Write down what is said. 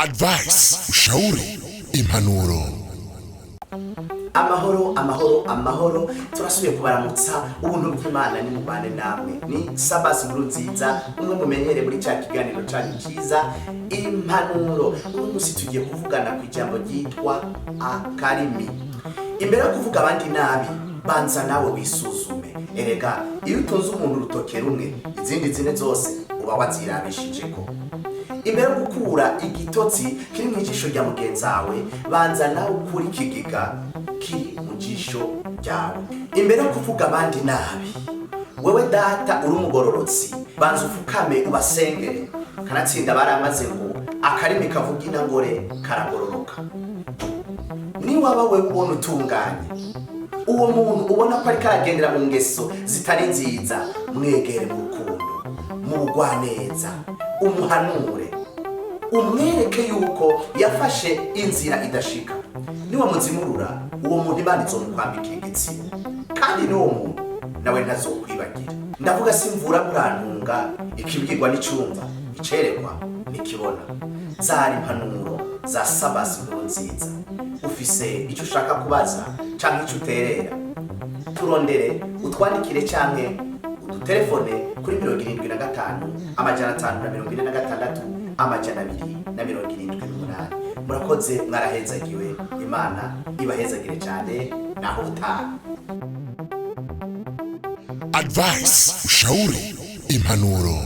Advice, ushauri, impanuro. Amahoro turasubiye kubaramutsa ubuntu bw'Imana ni mubane namwe ni Sabasi nkuru nziza umwe mumenyere muri cya kiganiro cyane cyiza impanuro. Uyu munsi tugiye kuvugana ku ijambo ryitwa akarimi. Imbere yo kuvuga abandi nabi banza nawe wisuzume. Erega iyo utunze umuntu urutoke rumwe izindi zine zose uba wazirabishije ko. Imbere yo gukura igitotsi kiri mu ijisho rya mugenzi wawe banza nawe ukura ikigiga kiri mu jisho ryawe. Imbere yo kuvuga abandi nabi wewe data uri umugororotsi banza ufukame ubasengere kanatsinda baramaze ngo akarimi kavuga inangore karagororoka. Ni waba wewe ubona utunganye uwo muntu ubona ko ari karagendera mu ngeso zitari nziza mwegere mu rukundo mu bugwaneza umuhanure umwereke yuko yafashe inzira idashika. Niwe muzimurura uwo muntu Imana izomukwambika igitsina kandi n'uwo muntu nawe ntazokwibagira. Ndavuga simvura murantunga ikibwirwa n'icumva icerekwa nikibona. Zari impanuro za Sabasi nkuru nziza. Ufise icyo ushaka kubaza canke icyo uterera turondere utwandikire canke udutelefone kuri 75 amajana 546 amajana 278. Murakoze mwarahezagiwe, Imana ibahezagire cyane naho utaha. Advice, ushauri, impanuro.